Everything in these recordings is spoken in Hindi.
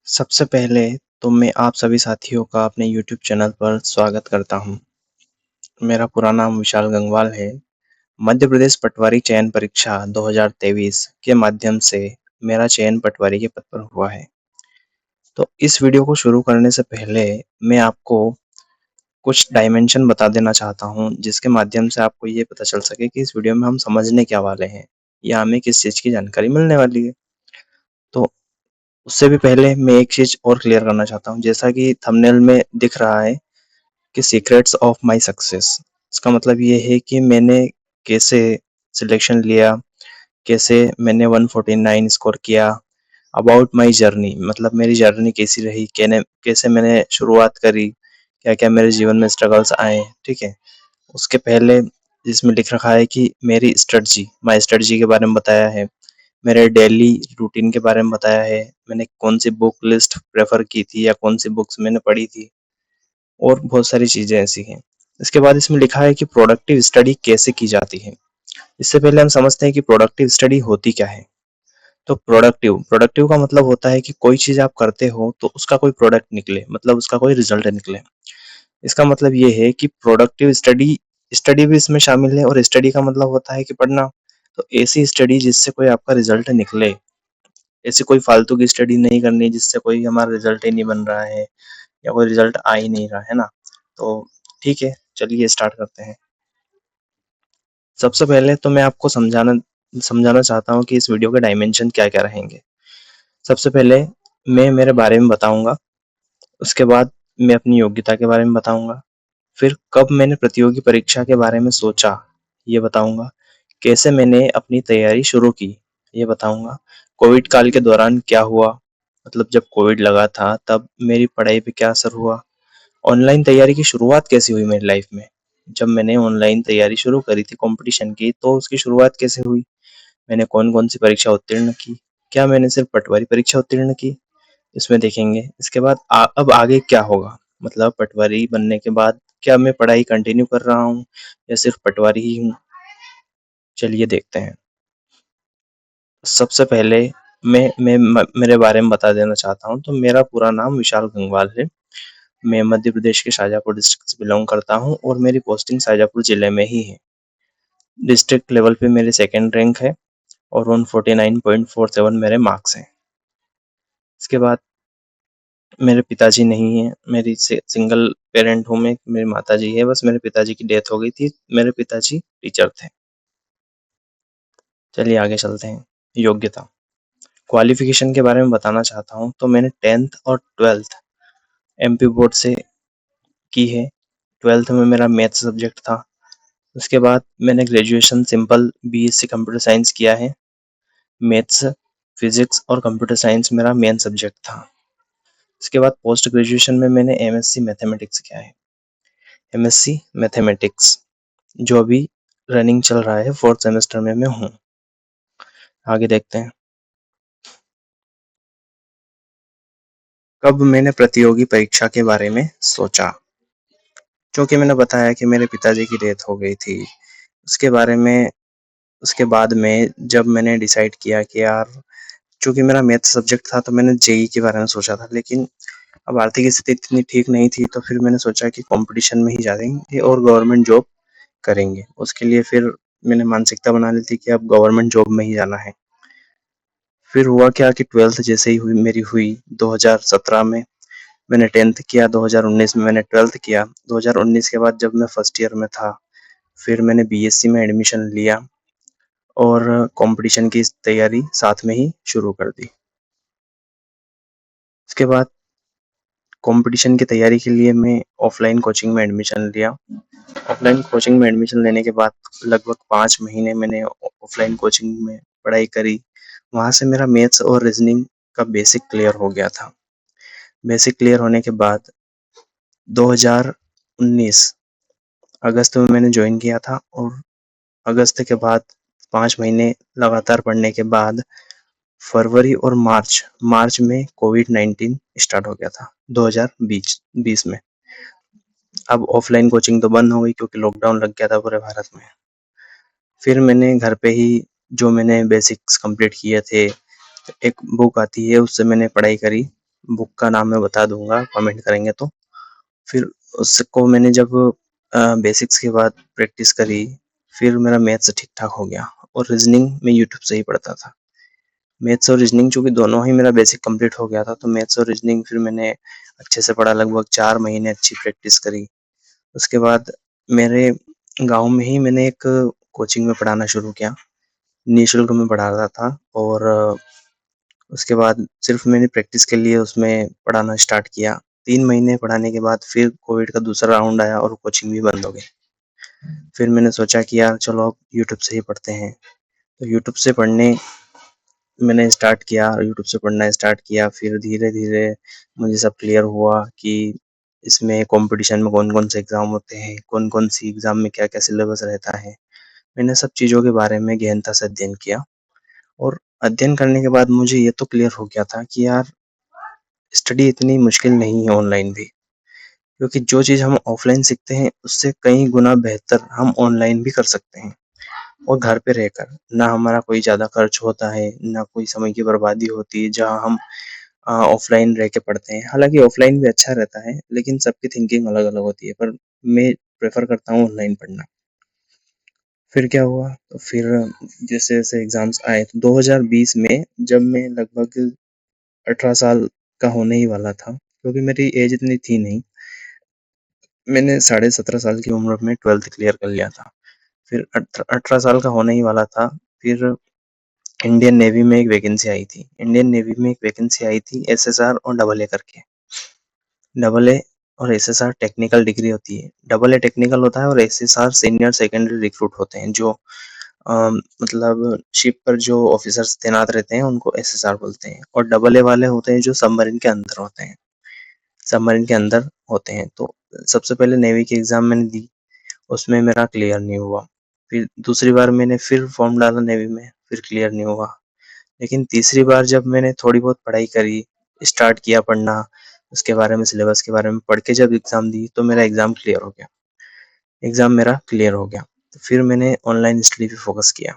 सबसे पहले तो मैं आप सभी साथियों का अपने यूट्यूब चैनल पर स्वागत करता हूँ। मेरा पूरा नाम विशाल गंगवाल है। मध्य प्रदेश पटवारी चयन परीक्षा 2023 के माध्यम से मेरा चयन पटवारी के पद पर हुआ है। तो इस वीडियो को शुरू करने से पहले मैं आपको कुछ डायमेंशन बता देना चाहता हूँ, जिसके माध्यम से आपको ये पता चल सके कि इस वीडियो में हम समझने क्या वाले हैं या हमें किस चीज़ की जानकारी मिलने वाली है। तो उससे भी पहले मैं एक चीज़ और क्लियर करना चाहता हूँ, जैसा कि थंबनेल में दिख रहा है कि सीक्रेट्स ऑफ माय सक्सेस। इसका मतलब ये है कि मैंने कैसे सिलेक्शन लिया, कैसे मैंने 149 स्कोर किया, अबाउट माय जर्नी मतलब मेरी जर्नी कैसी रही, कैसे मैंने शुरुआत करी, क्या-क्या मेरे जीवन में स्ट्रगल्स आए, ठीक है? उसके पहले जिसमें लिख रखा है कि मेरी स्ट्रैटेजी, माय स्ट्रैटेजी के बारे में बताया है, मेरे डेली रूटीन के बारे में बताया है, मैंने कौन-सी बुक लिस्ट प्रेफ़र की थी या कौन-सी बुक्स मैंने पढ़ी थी। और बहुत सारी चीज़ें ऐसी हैं। इसके बाद इसमें लिखा है कि प्रोडक्टिव स्टडी कैसे की जाती है। इससे पहले हम समझते हैं कि प्रोडक्टिव स्टडी होती क्या है। तो प्रोडक्टिव प्रोडक्टिव का मतलब होता है कि कोई चीज़ आप करते हो तो उसका कोई प्रोडक्ट निकले, मतलब उसका कोई रिजल्ट निकले। इसका मतलब ये है कि प्रोडक्टिव स्टडी स्टडी भी इसमें शामिल है, और स्टडी का मतलब होता है कि पढ़ना। तो ऐसी स्टडी जिससे कोई आपका रिजल्ट निकले, ऐसी कोई फालतू की स्टडी नहीं करनी जिससे कोई हमारा रिजल्ट ही नहीं बन रहा है या कोई रिजल्ट आ ही नहीं रहा है ना। तो ठीक है, चलिए स्टार्ट करते हैं। सबसे पहले तो मैं आपको समझाना समझाना चाहता हूँ कि इस वीडियो के डायमेंशन क्या-क्या रहेंगे। सबसे पहले मैं मेरे बारे में बताऊँगा, उसके बाद मैं अपनी योग्यता के बारे में बताऊँगा, फिर कब मैंने प्रतियोगी परीक्षा के बारे में सोचा, ये बताऊँगा, कैसे मैंने अपनी तैयारी शुरू की, ये बताऊँगा, कोविड काल के दौरान क्या हुआ, मतलब जब कोविड लगा था तब मेरी पढ़ाई पे क्या असर हुआ, ऑनलाइन तैयारी की शुरुआत कैसे हुई मेरी लाइफ में? जब मैंने ऑनलाइन तैयारी शुरू करी थी कॉम्पिटिशन की, तो उसकी शुरुआत कैसे हुई? मैंने कौन-कौन सी परीक्षा उत्तीर्ण की? क्या मैंने सिर्फ पटवारी परीक्षा उत्तीर्ण की? इसमें देखेंगे। इसके बाद अब आगे क्या होगा? मतलब पटवारी बनने के बाद क्या मैं पढ़ाई कंटिन्यू कर रहा हूँ या सिर्फ पटवारी ही हूँ? चलिए देखते हैं। सबसे पहले मेरे बारे में बता देना चाहता हूँ, तो मेरा पूरा नाम विशाल गंगवाल है। मैं मध्य प्रदेश के शाजापुर डिस्ट्रिक्ट से बिलॉन्ग करता हूँ और मेरी पोस्टिंग शाजापुर जिले में ही है। डिस्ट्रिक्ट लेवल पे मेरी सेकंड रैंक है और 149.47 मेरे मार्क्स हैं। इसके बाद मेरे पिताजी नहीं हैं, मेरी सिंगल पेरेंट हूँ मैं, मेरी माताजी है, बस मेरे पिताजी की डेथ हो गई थी। मेरे पिताजी टीचर थे। चलिए आगे चलते हैं। योग्यता, क्वालिफिकेशन के बारे में बताना चाहता हूँ, तो मैंने 10th और 12th एमपी बोर्ड से की है। 12th में मेरा मैथ्स सब्जेक्ट था। उसके बाद मैंने graduation simple BSc computer science किया है। मैथ्स, फिजिक्स और कंप्यूटर साइंस मेरा मेन सब्जेक्ट था। इसके बाद पोस्ट ग्रेजुएशन में मैंने एमएससी मैथमेटिक्स किया है। एमएससी मैथमेटिक्स जो अभी रनिंग चल रहा है, 4th सेमेस्टर में मैं हूँ। आगे देखते हैं। कब मैंने प्रतियोगी परीक्षा के बारे में सोचा? क्योंकि मैंने बताया कि मेरे पिताजी की डेथ हो गई थी। उसके बारे में उसके बाद में जब मैंने डिसाइड किया कि यार, चूँकि मेरा मैथ सब्जेक्ट था तो मैंने जेईई के बारे में सोचा था, लेकिन अब आर्थिक स्थिति इतनी ठीक नहीं थी, तो फिर मैंने सोचा कि कॉम्पिटिशन में ही जाएँगे और गवर्नमेंट जॉब करेंगे। उसके लिए फिर मैंने मानसिकता बना ली थी कि अब गवर्नमेंट जॉब में ही जाना है। फिर हुआ क्या कि 12th जैसे ही हुई 2017 में मैंने 10th किया, 2019 में मैंने 12th किया। 2019 के बाद जब मैं फर्स्ट ईयर में था, फिर मैंने बीएससी में एडमिशन लिया और कॉम्पिटिशन की तैयारी साथ में ही शुरू कर दी। उसके बाद कॉम्पिटिशन की तैयारी के लिए मैं ऑफलाइन कोचिंग में एडमिशन लिया। ऑफलाइन कोचिंग में एडमिशन लेने के बाद लगभग 5 महीने मैंने ऑफलाइन कोचिंग में पढ़ाई करी। वहाँ से मेरा मैथ्स और रीजनिंग का बेसिक क्लियर हो गया था। बेसिक क्लियर होने के बाद 2019 अगस्त में मैंने जॉइन किया था, और अगस्त के बाद 5 महीने लगातार पढ़ने के बाद फरवरी और मार्च में कोविड-19 स्टार्ट हो गया था 2020 में। अब ऑफलाइन कोचिंग तो बंद हो गई क्योंकि लॉकडाउन लग गया था पूरे भारत में। फिर मैंने घर पे ही जो मैंने बेसिक्स कंप्लीट किए थे, एक बुक आती है उससे मैंने पढ़ाई करी। बुक का नाम मैं बता दूँगा कमेंट करेंगे तो। फिर उसको मैंने जब बेसिक्स के बाद प्रैक्टिस करी, फिर मेरा मैथ्स ठीक-ठाक हो गया और रीज़निंग मैं यूट्यूब से ही पढ़ता था। मैथ्स और रीज़निंग चूँकि दोनों ही मेरा बेसिक कंप्लीट हो गया था, तो मैथ्स और रीज़निंग फिर मैंने अच्छे से पढ़ा, लगभग 4 महीने अच्छी प्रैक्टिस करी। उसके बाद मेरे गाँव में ही मैंने एक कोचिंग में पढ़ाना शुरू किया। निःशुल्क में पढ़ाता था और उसके बाद सिर्फ़ मैंने प्रैक्टिस के लिए उसमें पढ़ाना स्टार्ट किया। 3 महीने पढ़ाने के बाद फिर कोविड का दूसरा राउंड आया और कोचिंग भी बंद हो गई। फिर मैंने सोचा कि यार चलो अब यूट्यूब से ही पढ़ते हैं। तो यूट्यूब से पढ़ने मैंने स्टार्ट किया, यूट्यूब से पढ़ना स्टार्ट किया, फिर धीरे-धीरे मुझे सब क्लियर हुआ कि इसमें कॉम्पिटिशन में कौन-कौन से एग्ज़ाम होते हैं, कौन-कौन सी एग्ज़ाम में क्या-क्या सिलेबस रहता है। मैंने सब चीज़ों के बारे में गहनता से अध्ययन किया और अध्ययन करने के बाद मुझे ये तो क्लियर हो गया था कि यार स्टडी इतनी मुश्किल नहीं है ऑनलाइन भी, क्योंकि जो चीज़ हम ऑफ़लाइन सीखते हैं उससे कई गुना बेहतर हम ऑनलाइन भी कर सकते हैं और घर पे रहकर। ना हमारा कोई ज़्यादा खर्च होता है, ना कोई समय की बर्बादी होती है जहाँ हम ऑफ़लाइन रह के पढ़ते हैं। हालाँकि ऑफ़लाइन भी अच्छा रहता है, लेकिन सबकी थिंकिंग अलग-अलग होती है, पर मैं प्रेफ़र करता हूँ ऑनलाइन पढ़ना। फिर क्या हुआ, तो फिर जैसे-जैसे एग्ज़ाम्स आए, तो 2020 में जब मैं लगभग 18 साल का होने ही वाला था, क्योंकि मेरी एज इतनी थी नहीं, मैंने साढ़े 17 साल की उम्र में 12th क्लियर कर लिया था। फिर 18 साल का होने ही वाला था, फिर इंडियन नेवी में एक वैकेंसी आई थी। इंडियन नेवी में एक वैकेंसी आई थी एसएसआर और डबल ए करके। डबल ए और एसएसआर टेक्निकल डिग्री होती है। डबल ए टेक्निकल होता है और एसएसआर सीनियर सेकेंडरी रिक्रूट होते हैं, जो मतलब शिप पर जो ऑफिसर्स तैनात रहते हैं उनको एसएसआर बोलते हैं, और डबल ए वाले होते हैं जो सबमरीन के अंदर होते हैं। सबमरीन के अंदर होते हैं। तो सबसे पहले नेवी की एग्ज़ाम मैंने दी, उसमें मेरा क्लियर नहीं हुआ। फिर दूसरी बार मैंने फिर फॉर्म डाला नेवी में, फिर क्लियर नहीं हुआ। लेकिन तीसरी बार जब मैंने थोड़ी बहुत पढ़ाई करी, स्टार्ट किया पढ़ना, उसके बारे में, सिलेबस के बारे में पढ़ के जब एग्ज़ाम दी, तो मेरा एग्ज़ाम क्लियर हो गया। एग्ज़ाम मेरा क्लियर हो गया। तो फिर मैंने ऑनलाइन स्टडी पे फ़ोकस किया।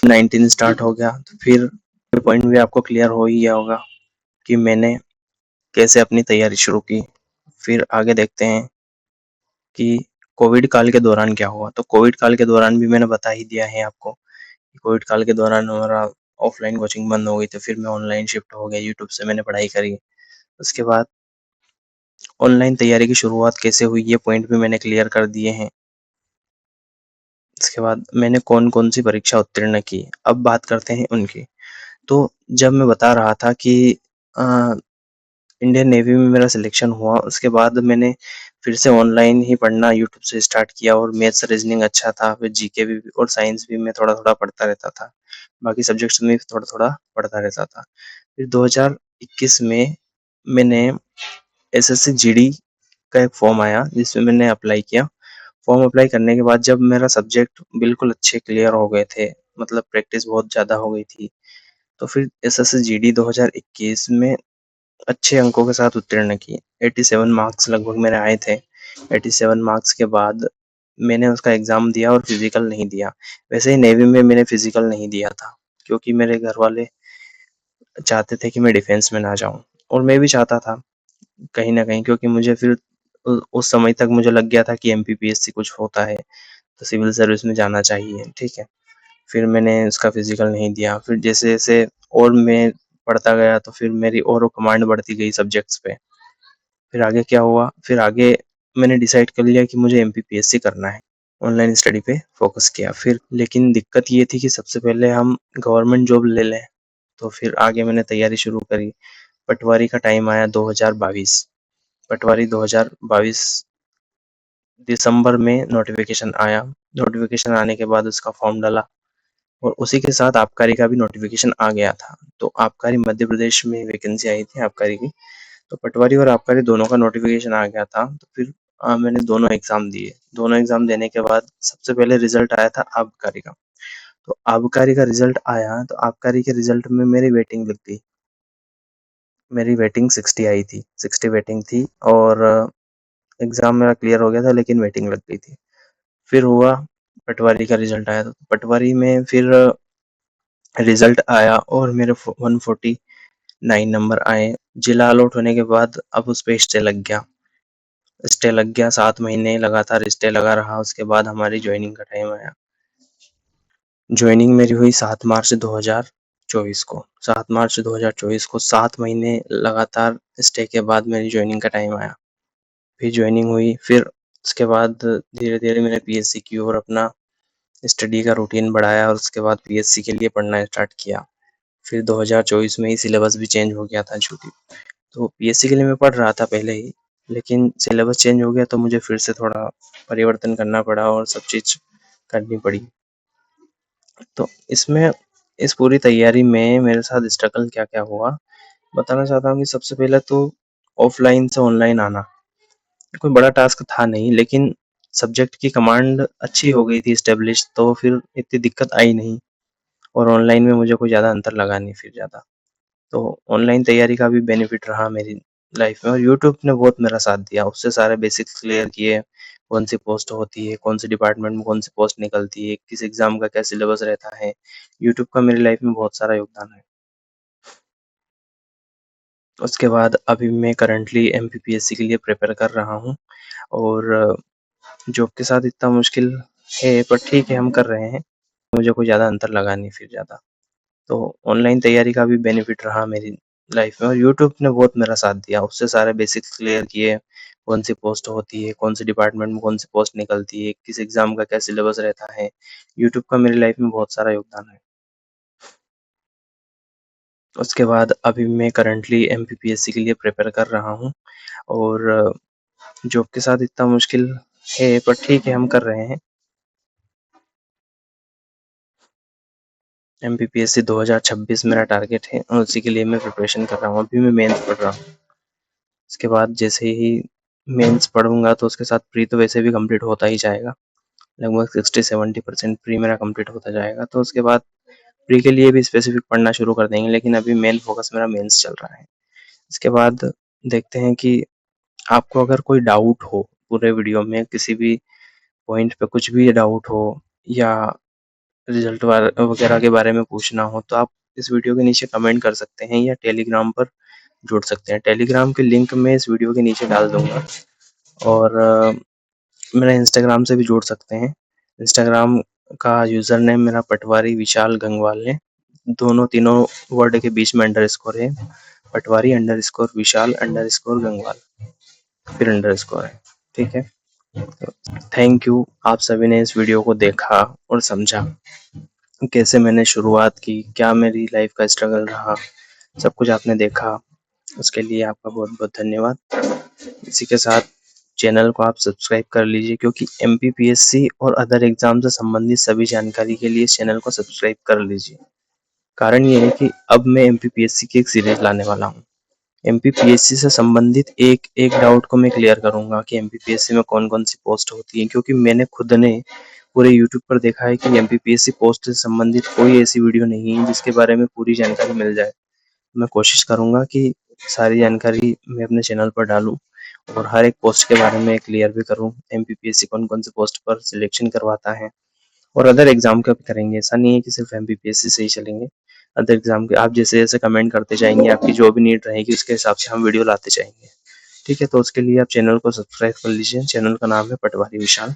19 स्टार्ट हो गया, तो फिर पॉइंट भी आपको क्लियर हो ही गया होगा कि मैंने कैसे अपनी तैयारी शुरू की। फिर आगे देखते हैं कि कोविड काल के दौरान क्या हुआ। तो कोविड काल के दौरान भी मैंने बता ही दिया है आपको कि कोविड काल के दौरान हमारा ऑफ़लाइन कोचिंग बंद हो गई, तो फिर मैं ऑनलाइन शिफ्ट हो गया, यूट्यूब से मैंने पढ़ाई करी। उसके बाद ऑनलाइन तैयारी की शुरुआत कैसे हुई, ये पॉइंट भी मैंने क्लियर कर दिए हैं। इसके बाद मैंने कौन-कौन सी परीक्षा उत्तीर्ण की, अब बात करते हैं उनकी। तो जब मैं बता रहा था कि अ, इंडियन नेवी में मेरा सिलेक्शन हुआ, उसके बाद मैंने फिर से ऑनलाइन ही पढ़ना यूट्यूब से स्टार्ट किया और मैथ्स रीज़निंग अच्छा था, फिर जीके भी और साइंस भी मैं थोड़ा-थोड़ा पढ़ता रहता था। बाकी सब्जेक्ट्स में थोड़ा-थोड़ा पढ़ता रहता था। फिर 2021 में मैंने एसएससी जीडी का एक फॉर्म आया, जिसमें मैंने अप्लाई किया। फॉर्म अप्लाई करने के बाद जब मेरा सब्जेक्ट बिल्कुल अच्छे क्लियर हो गए थे, मतलब प्रैक्टिस बहुत ज़्यादा हो गई थी, तो फिर एसएससी जीडी 2021 में अच्छे अंकों के साथ उत्तीर्ण की। 87 मार्क्स लगभग मेरे आए थे। 87 मार्क्स के बाद मैंने उसका एग्ज़ाम दिया और फिज़िकल नहीं दिया। वैसे ही नेवी में मैंने फिज़िकल नहीं दिया था, क्योंकि मेरे घरवाले चाहते थे कि मैं डिफेंस में ना जाऊँ, और मैं भी चाहता था कहीं न कहीं, क्योंकि मुझे फिर उस समय तक मुझे लग गया था कि एमपीपीएससी कुछ होता है, तो सिविल सर्विस में जाना चाहिए, ठीक है। फिर मैंने उसका फिज़िकल नहीं दिया, फिर जैसे-जैसे और मैं पढ़ता गया, तो फिर मेरी और कमांड बढ़ती गई सब्जेक्ट्स पे। फिर आगे क्या हुआ, फिर आगे मैंने डिसाइड कर लिया कि मुझे एमपीपीएससी करना है। ऑनलाइन स्टडी पे फ़ोकस किया फिर, लेकिन दिक्कत ये थी कि सबसे पहले हम गवर्नमेंट जॉब ले लें, तो फिर आगे मैंने तैयारी शुरू करी। पटवारी का टाइम आया 2022, पटवारी 2022 दिसंबर में नोटिफ़िकेशन आया। नोटिफ़िकेशन आने के बाद उसका फॉर्म डाला और उसी के साथ आबकारी का भी नोटिफ़िकेशन आ गया था। तो आबकारी मध्य प्रदेश में वैकेंसी आई थी आबकारी की, तो पटवारी और आबकारी दोनों का नोटिफ़िकेशन आ गया था। तो फिर मैंने दोनों एग्ज़ाम दिए। दोनों एग्ज़ाम देने के बाद सबसे पहले रिज़ल्ट आया था आबकारी का। तो आबकारी का रिज़ल्ट आया, तो आबकारी के रिज़ल्ट में मेरी वेटिंग लग गई। मेरी वेटिंग 60 आई थी, 60 वेटिंग थी और एग्ज़ाम मेरा क्लियर हो गया था, लेकिन वेटिंग लग गई थी। फिर हुआ, पटवारी का रिज़ल्ट आया, तो पटवारी में फिर रिज़ल्ट आया और मेरे 140 9 नंबर आए। जिला अलॉट होने के बाद अब उस पे स्टे लग गया। 7 महीने लगातार स्टे लगा रहा, उसके बाद हमारी जॉइनिंग का टाइम आया। जॉइनिंग मेरी हुई 7 मार्च 2024 को। 7 मार्च 2024 को 7 महीने लगातार स्टे के बाद मेरी जॉइनिंग का टाइम आया। फिर जॉइनिंग हुई, फिर उसके बाद धीरे-धीरे मैंने पीएससी की ओर अपना स्टडी का रूटीन बढ़ाया और उसके बाद पीएससी के लिए पढ़ना स्टार्ट किया। फिर 2024 में ही सिलेबस भी चेंज हो गया था चूँकि, तो पीएससी के लिए मैं पढ़ रहा था पहले ही, लेकिन सिलेबस चेंज हो गया तो मुझे फिर से थोड़ा परिवर्तन करना पड़ा और सब चीज़ करनी पड़ी। तो इसमें इस पूरी तैयारी में मेरे साथ स्ट्रगल क्या-क्या हुआ, बताना चाहता हूँ कि सबसे पहले तो ऑफ़लाइन से ऑनलाइन आना, कोई बड़ा टास्क था नहीं, लेकिन सब्जेक्ट की कमांड अच्छी हो गई थी एस्टेब्लिश, तो फिर इतनी दिक्कत आई नहीं और ऑनलाइन में मुझे कोई ज़्यादा अंतर लगा नहीं फिर ज़्यादा। तो ऑनलाइन तैयारी का भी बेनिफिट रहा मेरी लाइफ में और यूट्यूब ने बहुत मेरा साथ दिया। उससे सारे बेसिक्स क्लियर किए, कौन सी पोस्ट होती है, कौन सी डिपार्टमेंट में कौन सी पोस्ट निकलती है, किस एग्ज़ाम का क्या सिलेबस रहता है। यूट्यूब का मेरी लाइफ में बहुत सारा योगदान है। उसके बाद अभी मैं करंटली एमपीपीएससी के लिए प्रिपेयर कर रहा हूँ और जॉब के साथ इतना मुश्किल है, पर ठीक है हम कर रहे हैं। मुझे कोई ज़्यादा अंतर लगा नहीं फिर ज़्यादा। तो ऑनलाइन तैयारी का भी बेनिफिट रहा मेरी लाइफ में और यूट्यूब ने बहुत मेरा साथ दिया। उससे सारे बेसिक्स क्लियर किए, कौन सी पोस्ट होती है, कौन सी डिपार्टमेंट में कौन सी पोस्ट निकलती है, किस एग्ज़ाम का क्या सिलेबस रहता है। यूट्यूब का मेरी लाइफ में बहुत सारा योगदान है। उसके बाद अभी मैं करंटली एमपीपीएससी के लिए प्रिपेयर कर रहा हूँ और जॉब के साथ इतना मुश्किल है, पर ठीक है हम कर रहे हैं। एमपीपीएससी 2026 मेरा टारगेट है और उसी के लिए मैं प्रिपरेशन कर रहा हूँ। अभी मैं मेंस पढ़ रहा हूँ। उसके बाद जैसे ही मेंस पढ़ूँगा तो उसके साथ प्री तो वैसे भी कंप्लीट होता ही जाएगा। लगभग 60-70% प्री मेरा कंप्लीट होता जाएगा। तो उसके बाद प्री के लिए भी स्पेसिफिक पढ़ना शुरू कर देंगे, लेकिन अभी मेन फोकस मेरा मेंस चल रहा है। इसके बाद देखते हैं कि आपको अगर कोई डाउट हो पूरे वीडियो में, किसी भी पॉइंट पे कुछ भी डाउट हो या रिजल्ट वगैरह के बारे में पूछना हो, तो आप इस वीडियो के नीचे कमेंट कर सकते हैं या टेलीग्राम पर जुड़ सकते हैं। टेलीग्राम के लिंक मैं इस वीडियो के नीचे डाल दूँगा और मेरा इंस्टाग्राम से भी जुड़ सकते हैं। इंस्टाग्राम का यूज़र नेम मेरा पटवारी विशाल गंगवाल है। दोनों तीनों वर्ड के बीच में अंडरस्कोर है। पटवारी अंडरस्कोर विशाल अंडरस्कोर गंगवाल, फिर अंडरस्कोर है। ठीक है? तो थैंक यू, आप सभी ने इस वीडियो को देखा और समझा। कैसे मैंने शुरुआत की, क्या मेरी लाइफ का स्ट्रगल रहा, सब कुछ आपने देखा, उसके लिए आपका बहुत-बहुत धन्यवाद। इसी के साथ चैनल को आप सब्सक्राइब कर लीजिए, क्योंकि एमपीपीएससी और अदर एग्ज़ाम से संबंधित सभी जानकारी के लिए इस चैनल को सब्सक्राइब कर लीजिए। कारण ये है कि अब मैं एमपीपीएससी की एक सीरीज़ लाने वाला हूँ। एमपीपीएससी से संबंधित एक-एक डाउट को मैं क्लियर करूँगा कि एमपीपीएससी में कौन-कौन सी पोस्ट होती है, क्योंकि मैंने खुद ने पूरे यूट्यूब पर देखा है कि एमपीपीएससी पोस्ट से संबंधित कोई ऐसी वीडियो नहीं है जिसके बारे में पूरी जानकारी मिल जाए। मैं कोशिश करूँगा कि सारी जानकारी मैं अपने चैनल पर डालूँ और हर एक पोस्ट के बारे में क्लियर भी करूँ। एमपीपीएससी कौन-कौन से पोस्ट पर सिलेक्शन करवाता है और अदर एग्ज़ाम का भी करेंगे। ऐसा नहीं है कि सिर्फ एमपीपीएससी से ही चलेंगे। अदर एग्ज़ाम के आप जैसे-जैसे कमेंट करते जाएँगे, आपकी जो भी नीड रहेगी उसके हिसाब से हम वीडियो लाते जाएँगे। ठीक है? तो उसके लिए आप चैनल को सब्सक्राइब कर लीजिए। चैनल का नाम है पटवारी विशाल।